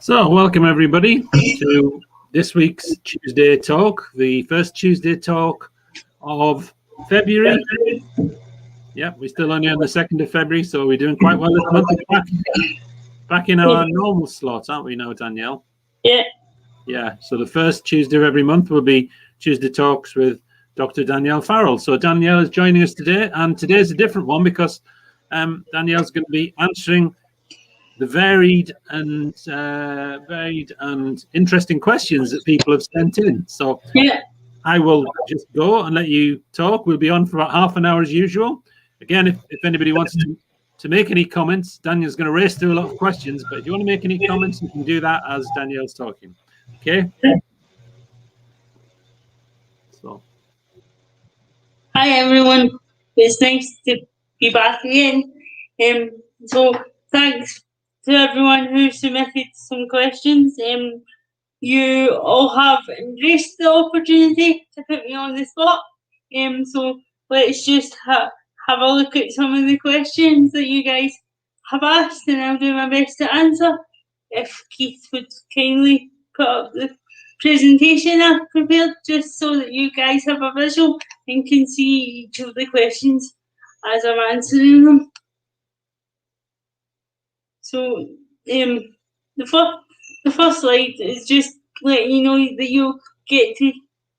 So, welcome everybody to this week's Tuesday talk, the first Tuesday talk of February. Yeah, we're still only on the 2nd of February, so we're doing quite well this month. Back in our normal slot, aren't we now, Danielle? Yeah. Yeah, so the first Tuesday of every month will be Tuesday Talks with Dr. Danielle Farrel. So Danielle is joining us today, and today's a different one because Danielle's going to be answering the varied and interesting questions that people have sent in. So Yeah. I will just go and let you talk. We'll be on for about half an hour as usual. Again, if anybody wants to make any comments, Daniel's going to race through a lot of questions, but if you want to make any comments, you can do that as Danielle's talking. Okay? So. Hi everyone. It's nice to be back again. So thanks to everyone who submitted some questions. You all have embraced the opportunity to put me on the spot. So let's just have a look at some of the questions that you guys have asked, and I'll do my best to answer. If Keith would kindly put up the presentation I've prepared, just so that you guys have a visual and can see each of the questions as I'm answering them. So the first slide is just letting you know that you'll get to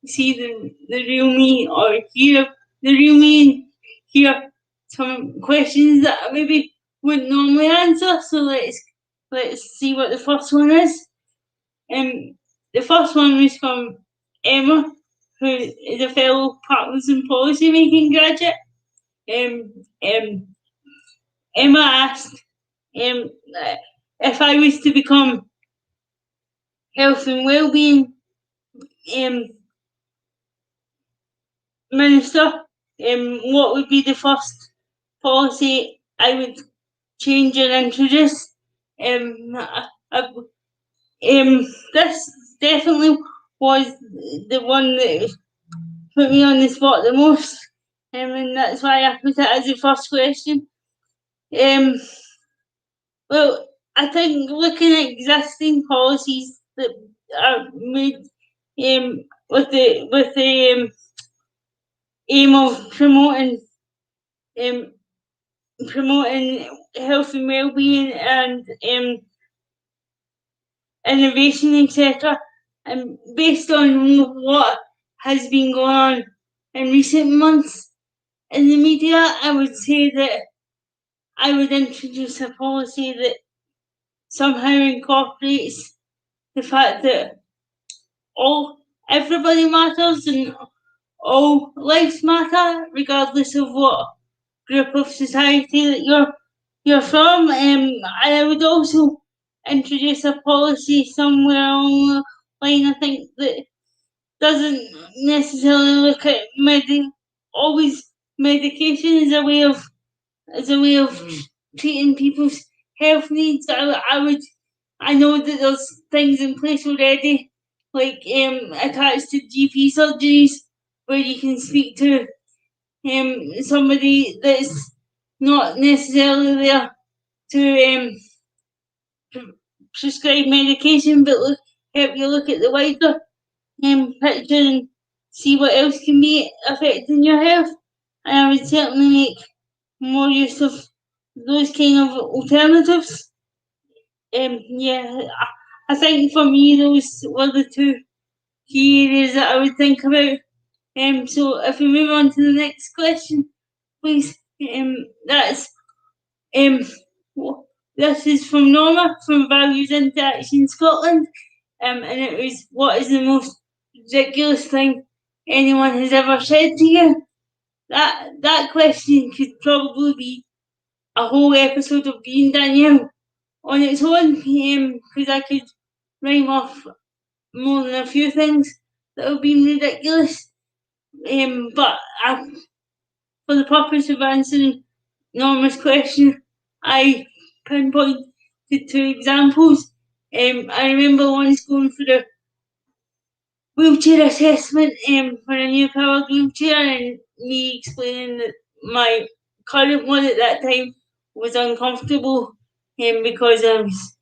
see the real me, or hear the real me, and hear some questions that I maybe wouldn't normally answer. So let's see what the first one is. The first one was from Emma, who is a fellow Partners in Policy Making graduate. Emma asked if I was to become Health and Wellbeing Minister, what would be the first policy I would change and introduce? This definitely was the one that put me on the spot the most, and that's why I put it as the first question. Well, I think looking at existing policies that are made with the aim of promoting health and well-being and innovation, etc. And based on what has been going on in recent months in the media, I would say that I would introduce a policy that somehow incorporates the fact that everybody matters and all lives matter, regardless of what group of society that you're from. And I would also introduce a policy somewhere along the line, I think, that doesn't necessarily look at medication as a way of treating people's health needs. I know that there's things in place already, like attached to GP surgeries, where you can speak to somebody that's not necessarily there to prescribe medication, but help you look at the wider picture and see what else can be affecting your health. And I would certainly make more use of those kind of alternatives. I think for me those were the two key areas that I would think about. So if we move on to the next question, please. This is from Norma from Values Interaction Scotland, and it was, what is the most ridiculous thing anyone has ever said to you? That question could probably be a whole episode of Being Danielle on its own, because I could rhyme off more than a few things that have been ridiculous. But for the purpose of answering Norma's question, I pinpointed two examples. I remember once going for a wheelchair assessment for a new powered wheelchair, and me explaining that my current one at that time was uncomfortable because I was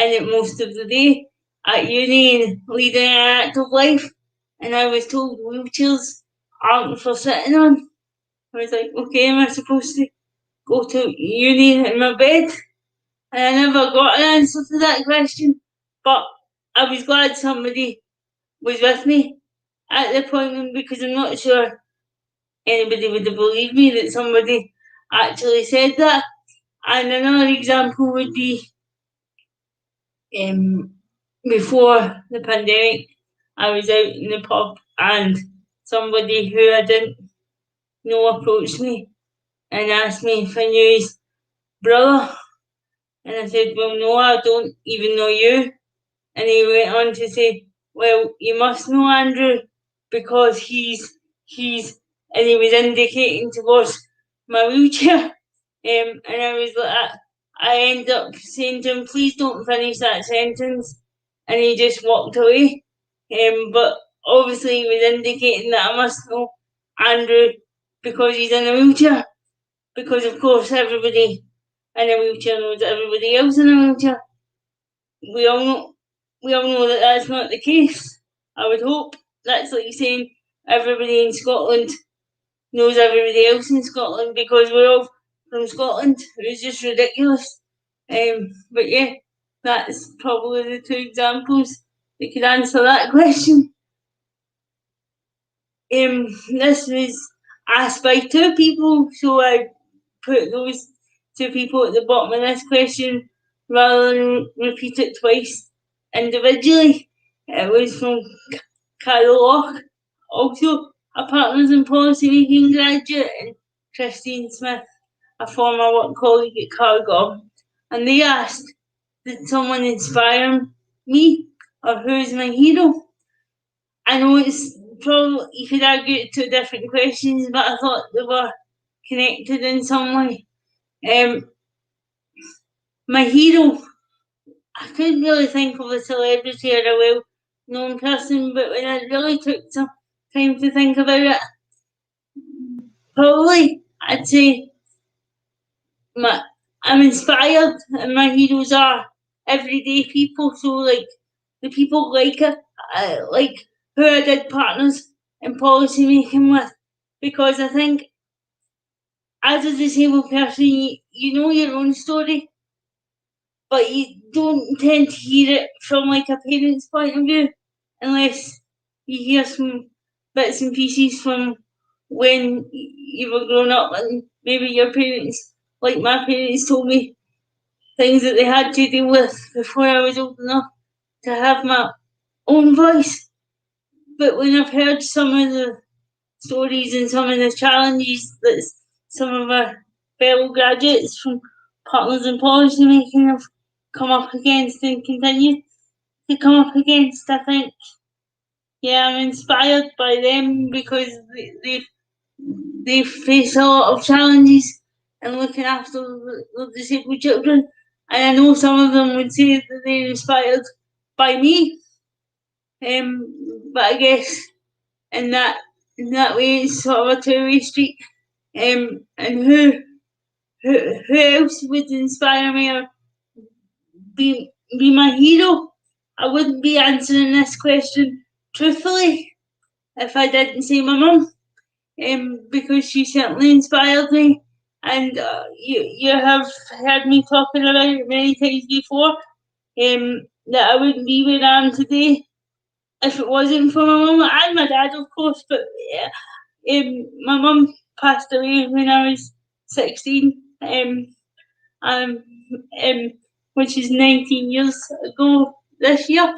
in it most of the day at uni and leading an active life, and I was told wheelchairs aren't for sitting on. I was like, okay, am I supposed to go to uni in my bed? And I never got an answer to that question, but I was glad somebody was with me at the appointment, because I'm not sure anybody would have believed me that somebody actually said that. And another example would be before the pandemic, I was out in the pub and somebody who I didn't know approached me and asked me if I knew his brother. And I said, well, no, I don't even know you. And he went on to say, well, you must know Andrew because he's, and he was indicating towards my wheelchair. And I was like, I ended up saying to him, please don't finish that sentence. And he just walked away. But obviously he was indicating that I must know Andrew because he's in a wheelchair. Because of course everybody in a wheelchair knows everybody else in a wheelchair. We all know that that's not the case. I would hope. That's like saying everybody in Scotland knows everybody else in Scotland because we're all from Scotland. It was just ridiculous. But yeah, that's probably the two examples that could answer that question. This was asked by two people, so I put those two people at the bottom of this question rather than repeat it twice individually. It was from Carol Loch, also a Partners in Policy Making graduate, and Christine Smith, a former work colleague at Cargill. And they asked, did someone inspire me, or who's my hero? I know it's probably, you could argue it two different questions, but I thought they were connected in some way. My hero, I couldn't really think of a celebrity or a well-known person, but when I really took some time to think about it, probably I'd say I'm inspired, and my heroes are everyday people. So like the people like who I did Partners in Policy Making with, because I think as a disabled person, you know your own story, but you don't tend to hear it from like a parent's point of view unless you hear some bits and pieces from when you were growing up, and maybe your parents, like my parents, told me things that they had to deal with before I was old enough to have my own voice. But when I've heard some of the stories and some of the challenges that some of our fellow graduates from Partners in Policy Making have come up against and continue to come up against, I think, yeah, I'm inspired by them because they face a lot of challenges in looking after the disabled children, and I know some of them would say that they're inspired by me. But I guess in that way, it's sort of a two-way street. And who else would inspire me or be my hero? I wouldn't be answering this question truthfully if I didn't say my mum, because she certainly inspired me. And you have heard me talking about it many times before, that I wouldn't be where I am today if it wasn't for my mum and my dad, of course. But my mum passed away when I was 16, which is 19 years ago this year,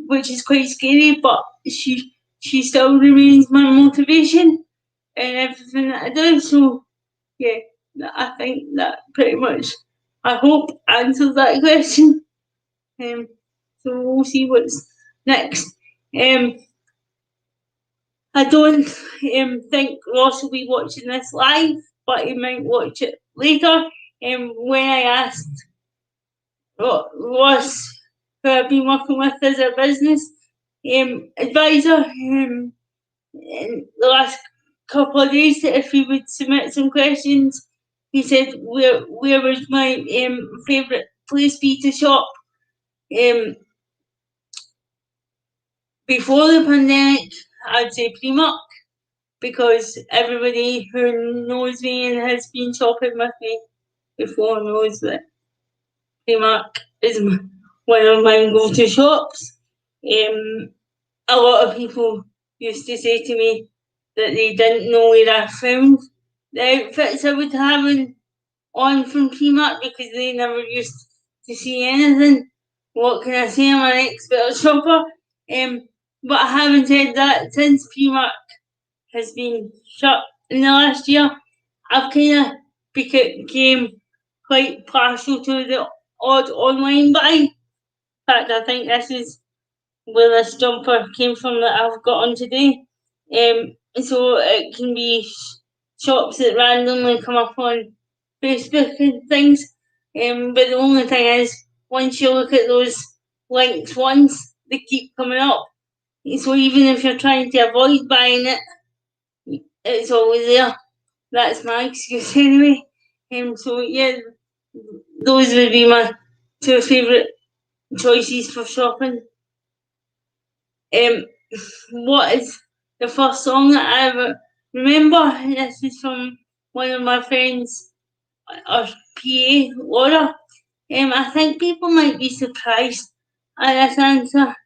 which is quite scary, but she still remains my motivation in everything that I do. So yeah, I think that pretty much, I hope, answers that question. So we'll see what's next. I don't think Ross will be watching this live, but he might watch it later. When I asked Ross, who I've been working with as a business advisor in the last couple of days, if he would submit some questions, he said, where would my favourite place be to shop? Before the pandemic, I'd say Primark, because everybody who knows me and has been shopping with me before knows that Primark is one of my go-to shops. A lot of people used to say to me that they didn't know where I found the outfits I would have on from Primark because they never used to see anything. What can I say? I'm an expert shopper. But having said that, since Primark has been shut in the last year, I've kind of became quite partial to the odd online buy. In fact, I think this is where this jumper came from that I've got on today. So it can be shops that randomly come up on Facebook and things. But the only thing is, once you look at those links once, they keep coming up. So even if you're trying to avoid buying it, it's always there. That's my excuse anyway. So yeah, those would be my two favourite choices for shopping. What is the first song that I ever remember? This is from one of my friends, our PA, Laura. I think people might be surprised at this answer.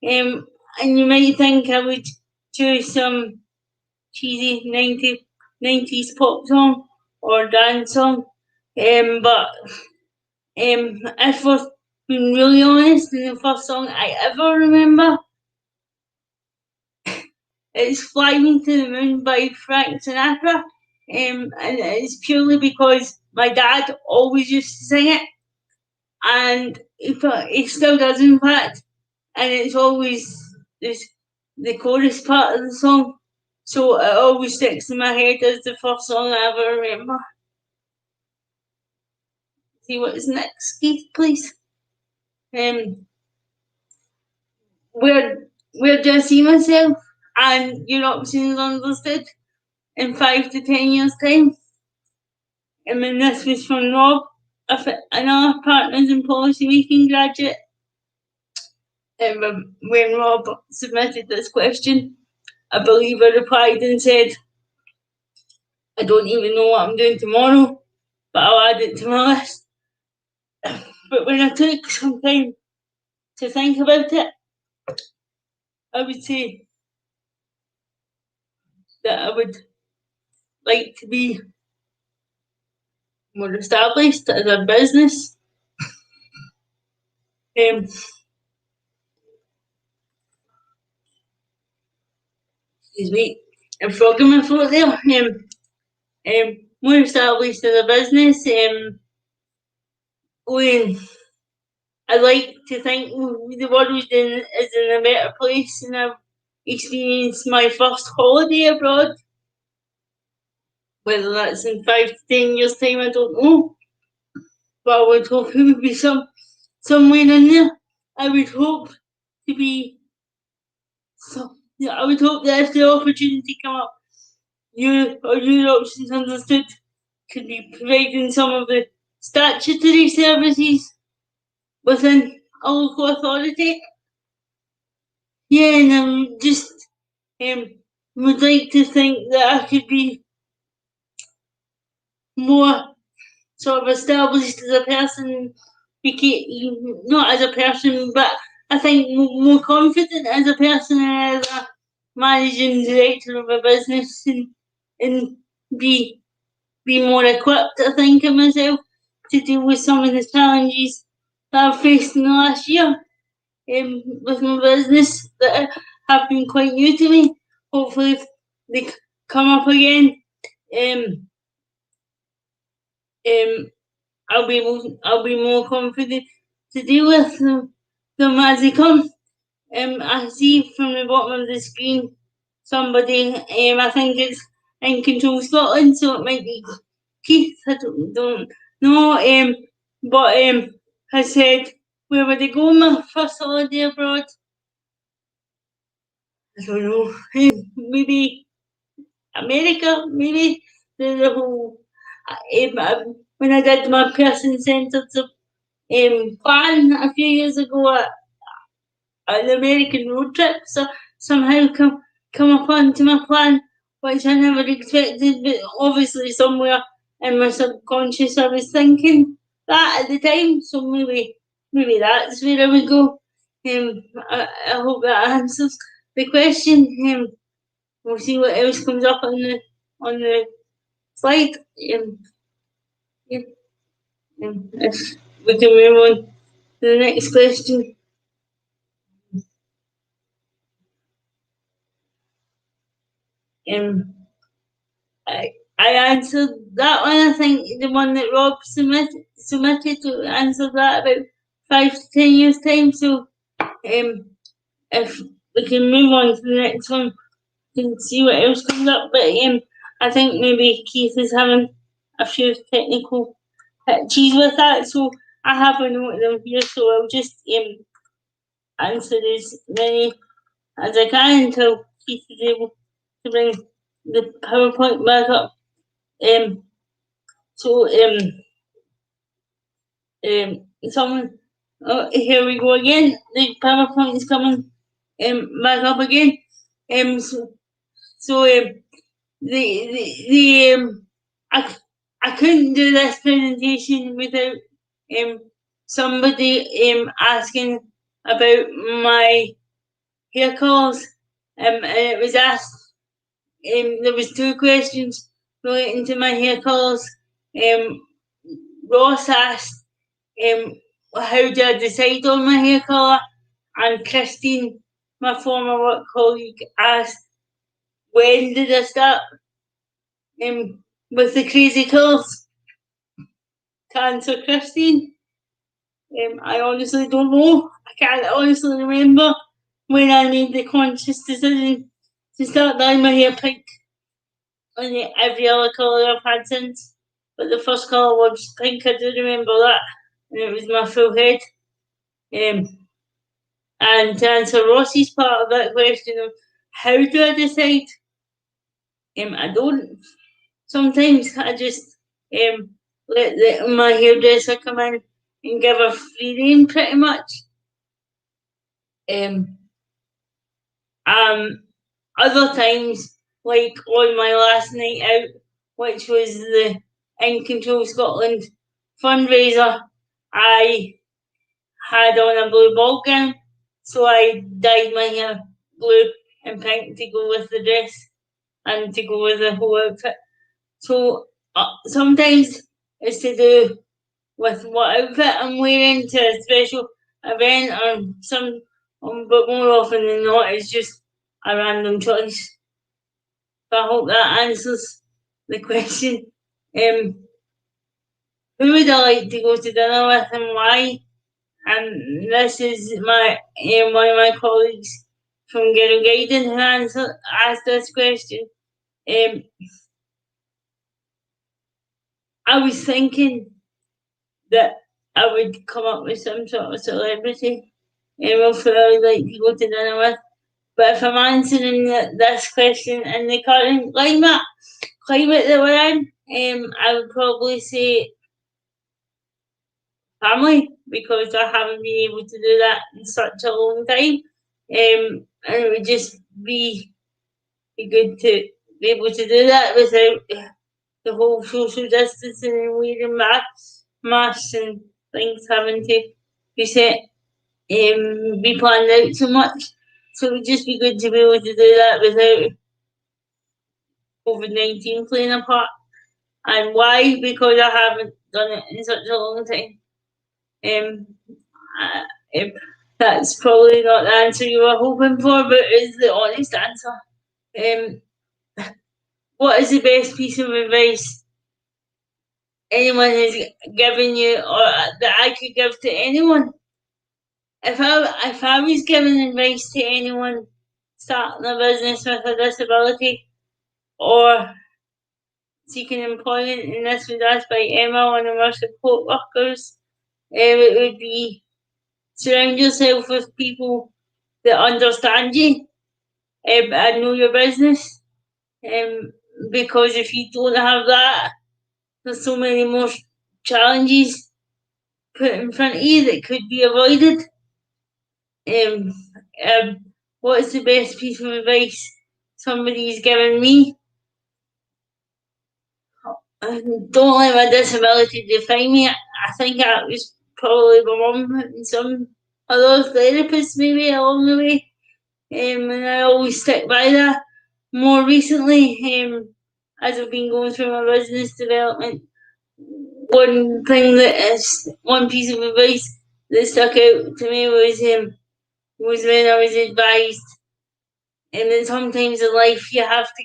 And you might think I would choose some cheesy 90s pop song or dance song. But if we're being really honest, the first song I ever remember, it's Fly Me to the Moon by Frank Sinatra. And it's purely because my dad always used to sing it, and he still does, in fact, and it's always the chorus part of the song, so it always sticks in my head as the first song I ever remember. See what's next, Keith, please. Where do I see myself and your options understood in 5 to 10 years' time? And then this was from Rob, another Partners in Policy Making graduate. When Rob submitted this question, I believe I replied and said, I don't even know what I'm doing tomorrow, but I'll add it to my list. But when I took some time to think about it, I would say that I would like to be more established as a business. Excuse me, I'm frogging my throat there. More established as a business. When I like to think the world is in a better place, and I've experienced my first holiday abroad. Whether that's in 5 to 10 years' time, I don't know. But I would hope it would be somewhere in there. I would hope to be. I would hope that if the opportunity come up, you or your options understood could be providing some of the statutory services within a local authority. Yeah, and I just would like to think that I could be more sort of established as a person, not as a person, but I think more confident as a person and as a managing director of a business, and be more equipped, I think, of myself to deal with some of the challenges that I've faced in the last year with my business that have been quite new to me. Hopefully, if they come up again, I'll be more confident to deal with them as they come. I see from the bottom of the screen somebody, I think it's in Control Scotland, so it might be Keith, I don't know, but has said, where would I go my first holiday abroad? I don't know, maybe America, maybe the whole, when I did my person-centered plan a few years ago an American road trip, so somehow come upon to my plan, which I never expected, but obviously somewhere in my subconscious I was thinking that at the time, so maybe that's where I would go. I hope that answers the question. We'll see what else comes up on the slide. Yeah. If we can move on to the next question. I answered that one. I think the one that Rob submitted to answer that about 5 to 10 years time. So if we can move on to the next one, we can see what else comes up. But I think maybe Keith is having a few technical hitches with that. So I have a note of them here. So I'll just answer as many as I can until Keith is able to bring the PowerPoint back up. So someone, oh, here we go again. The PowerPoint is coming back up again. So I couldn't do this presentation without somebody asking about my hair colours. And it was asked. There was 2 questions relating to my hair colours. Ross asked, how do I decide on my hair colour? And Christine, my former work colleague, asked, when did I start with the crazy colours? To answer Christine, I honestly don't know. I can't honestly remember when I made the conscious decision to start dyeing my hair pink. And every other colour I've had since. But the first colour was pink, I do remember that. And it was my full head. And to answer Ross's part of that question of how do I decide? I don't. Sometimes I just let my hairdresser come in and give her free rein pretty much. Other times, like on my last night out, which was the In Control Scotland fundraiser, I had on a blue ball gown, so I dyed my hair blue and pink to go with the dress and to go with the whole outfit. So sometimes it's to do with what outfit I'm wearing to a special event or some, but more often than not, it's just a random choice. So I hope that answers the question. Who would I like to go to dinner with and why? And this is my one of my colleagues from Girl Guiding who asked this question. I was thinking that I would come up with some sort of celebrity who I would like to go to dinner with. But if I'm answering this question in the current climate that we're in, I would probably say family, because I haven't been able to do that in such a long time. And it would just be good to be able to do that without the whole social distancing and wearing masks and things having to be set, be planned out so much. So it would just be good to be able to do that without COVID-19 playing a part. And why? Because I haven't done it in such a long time. That's probably not the answer you were hoping for, but it's the honest answer. What is the best piece of advice anyone has given you, or that I could give to anyone? If I was giving advice to anyone starting a business with a disability or seeking employment, and this was asked by Emma, one of our support workers, it would be surround yourself with people that understand you and know your business. Because if you don't have that, there's so many more challenges put in front of you that could be avoided. What is the best piece of advice somebody's given me? Don't let my disability define me. I think that was probably my mum and some other therapists maybe along the way. And I always stick by that. More recently, as I've been going through my business development, one piece of advice that stuck out to me was when I was advised, and then sometimes in life you have to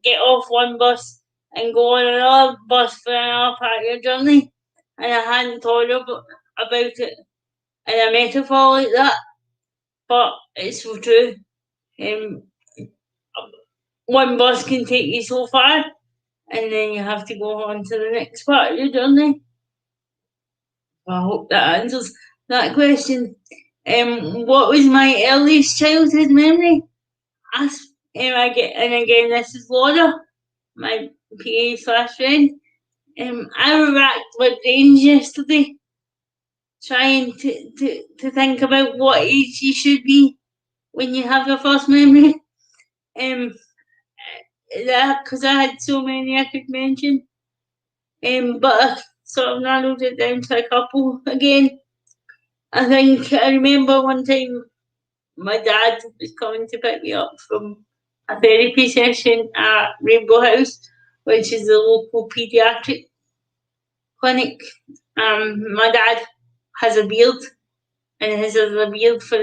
get off one bus and go on another bus for another part of your journey. And I hadn't thought about it in a metaphor like that, but it's so true. One bus can take you so far, and then you have to go on to the next part of your journey. I hope that answers that question. What was my earliest childhood memory? Again, this is Laura, my PA/friend. I racked my brains yesterday trying to think about what age you should be when you have your first memory. Because I had so many I could mention. But I sort of narrowed it down to a couple again. I remember one time my dad was coming to pick me up from a therapy session at Rainbow House, which is the local paediatric clinic. My dad has a beard and has had a beard for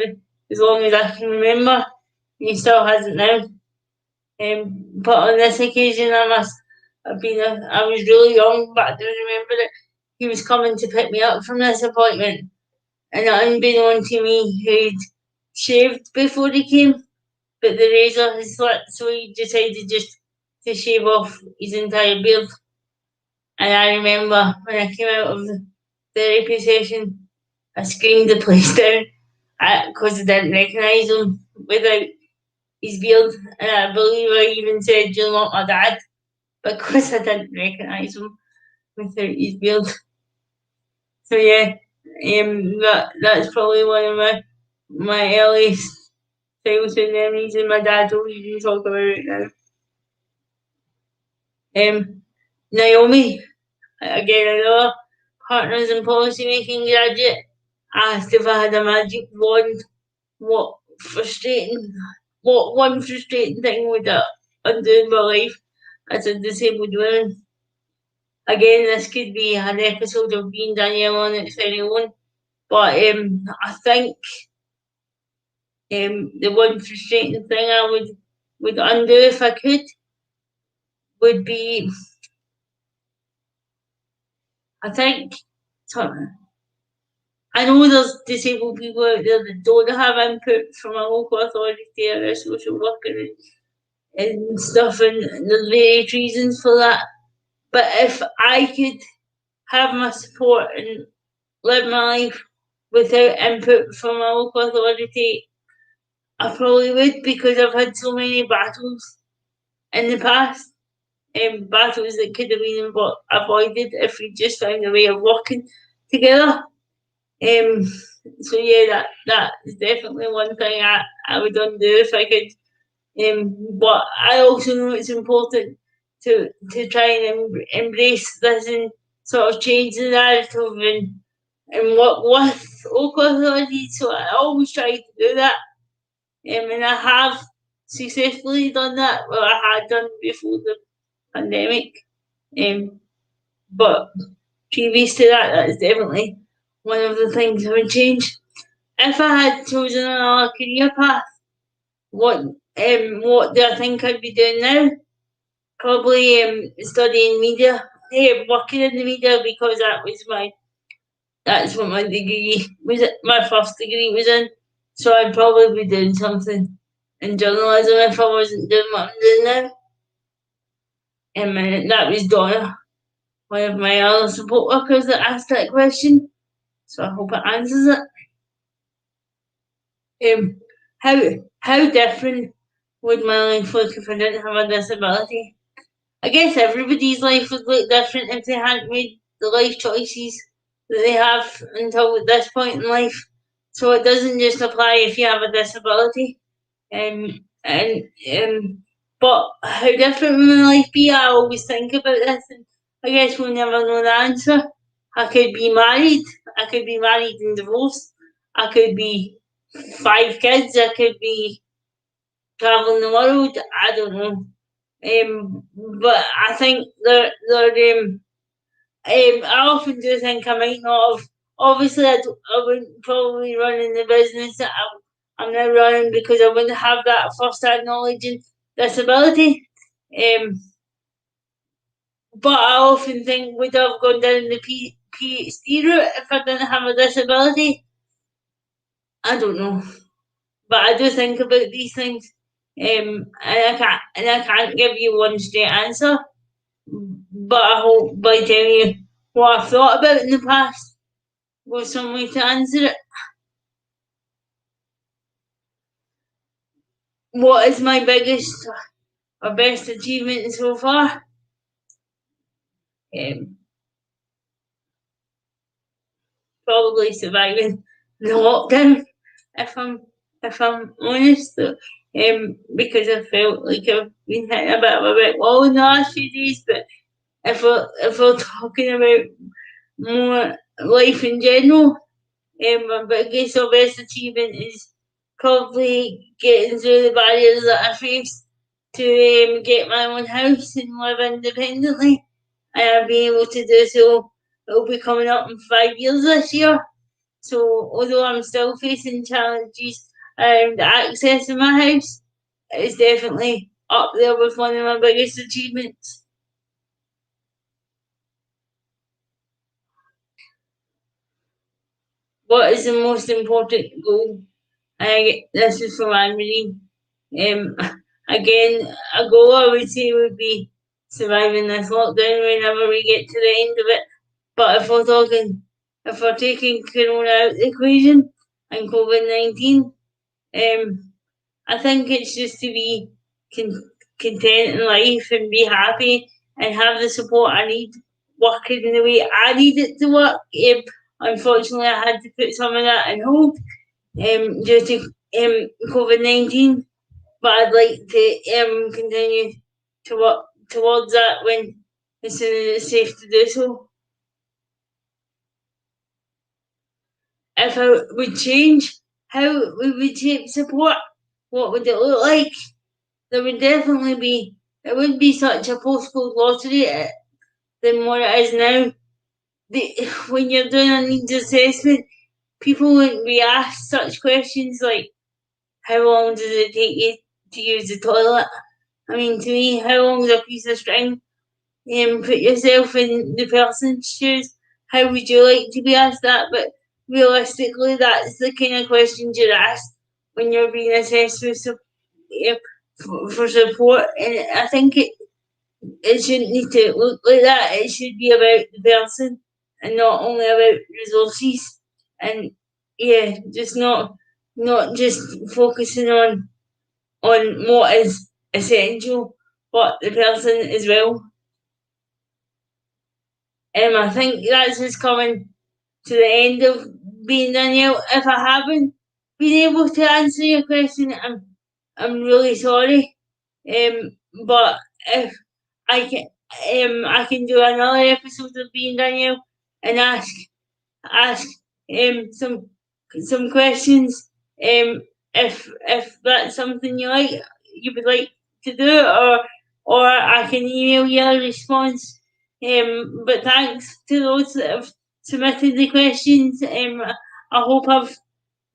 as long as I can remember. He still has it now. But on this occasion, I was really young, but I do remember that he was coming to pick me up from this appointment. And unbeknown to me, he'd shaved before he came, but the razor had slipped, so he decided just to shave off his entire beard. And I remember when I came out of the therapy session, I screamed the place down because I didn't recognise him without his beard. And I believe I even said, "You're not my dad," because I didn't recognise him without his beard. So yeah, that's probably one of my earliest childhood memories, and my dad will even talk about it now. Naomi, again another partners in policy making graduate, asked if I had a magic wand, what one frustrating thing would I undo in my life as a disabled woman. Again, this could be an episode of Being Danielle on its very own, but I think the one frustrating thing I would undo if I could would be, I think, I know there's disabled people out there that don't have input from a local authority or a social worker and stuff, and there's various reasons for that. But if I could have my support and live my life without input from a local authority, I probably would, because I've had so many battles in the past, battles that could have been avoided if we just found a way of working together. So yeah, that is definitely one thing I would undo if I could. But I also know it's important to try and embrace this and sort of change the narrative and work with local authorities. So I always try to do that. And I have successfully done that. Well, I had done before the pandemic. But previous to that, that is definitely one of the things I would change. If I had chosen another career path, what do I think I'd be doing now? Probably studying media, working in the media, because that's what my degree was. My first degree was in. So I'd probably be doing something in journalism if I wasn't doing what I'm doing now. And that was Donna, one of my other support workers, that asked that question. So I hope it answers it. How different would my life look if I didn't have a disability? I guess everybody's life would look different if they hadn't made the life choices they have until this point in life. So it doesn't just apply if you have a disability. But how different will life be? I always think about this, and I guess we'll never know the answer. I could be married. I could be married and divorced. I could be 5 kids. I could be traveling the world. I don't know. But I think I often do think I might not have. Obviously, I wouldn't probably run in the business that I'm now running because I wouldn't have that first-hand knowledge and disability. But I often think would I have gone down the PhD route if I didn't have a disability? I don't know, but I do think about these things, and I can't give you one straight answer. But I hope by telling you what I've thought about in the past was some way to answer it. What is my biggest or best achievement so far? Probably surviving the lockdown, if I'm honest. Because I felt like I've been hitting a bit of a brick wall in the last few days. But if we're talking about more life in general, my biggest or best achievement is probably getting through the barriers that I faced to get my own house and live independently. And I'll be able to do so. It'll be coming up in 5 years this year. So although I'm still facing challenges around accessing my house, it's definitely up there with one of my biggest achievements. What is the most important goal? This is from Anne-Marie. Again, a goal I would say would be surviving this lockdown whenever we get to the end of it. But if we're taking Corona out of the equation and COVID-19, I think it's just to be content in life and be happy and have the support I need working in the way I need it to work. Unfortunately, I had to put some of that on hold due to COVID-19, but I'd like to continue to work towards that when as soon as it's safe to do so. If I would change how we would take support, what would it look like? There would definitely be, it would be such a postcode lottery than what it is now. When you're doing a needs assessment, people wouldn't be asked such questions like, how long does it take you to use the toilet? I mean, to me, how long is a piece of string? Put yourself in the person's shoes. How would you like to be asked that? But realistically, that's the kind of questions you're asked when you're being assessed for support. And I think it shouldn't need to look like that. It should be about the person and not only about resources. And yeah, just not just focusing on what is essential, but the person as well. I think that's just coming to the end of Being Danielle. If I haven't been able to answer your question, I'm really sorry. But if I can do another episode of Being Danielle and ask some questions. If that's something you would like to do, or I can email you a response. But thanks to those that have submitted the questions. I hope I've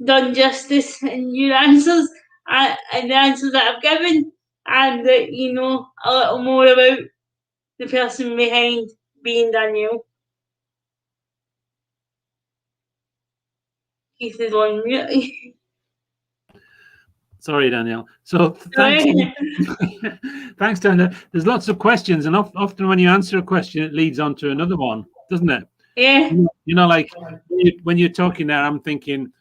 done justice in your answers and the answers that I've given, and that you know a little more about the person behind Being Danielle. Keith is on mute. Sorry, Danielle. So thanks, thanks, Danielle. There's lots of questions, and often when you answer a question, it leads on to another one, doesn't it? Yeah. You know, like when you're talking there, I'm thinking,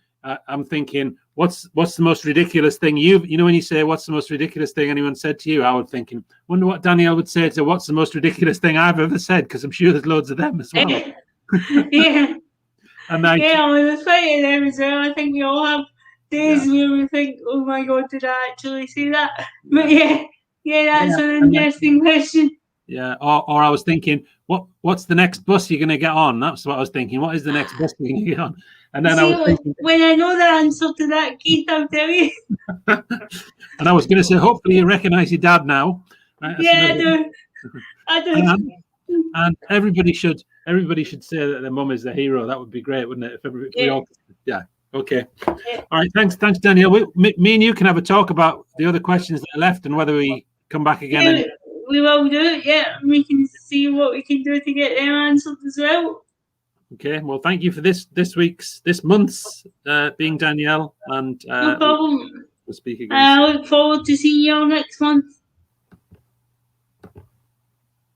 what's the most ridiculous thing when you say what's the most ridiculous thing anyone said to you, I was thinking, wonder what Danielle would say to what's the most ridiculous thing I've ever said, because I'm sure there's loads of them as well. Yeah. And I, Yeah, I was fighting them as well. I think we all have days where we think, oh my God, did I actually see that? But yeah, that's an interesting question. Yeah, or I was thinking, what's the next bus you're going to get on? That's what I was thinking. What is the next bus you're going to get on? And then I was thinking, when I know the answer to that, Keith, I'll tell you. and I was going to say, hopefully you recognise your dad now. Right? Yeah, I do. And everybody should say that their mum is the hero. That would be great, wouldn't it? If we all, okay. Yeah. All right, thanks, Danielle. Me and you can have a talk about the other questions that are left and whether we come back again. Yeah, we will do it. Yeah, we can see what we can do to get them answered as well. Okay. Well, thank you for this month's Being Danielle, and no problem. We'll speak again. I look forward to seeing you all next month.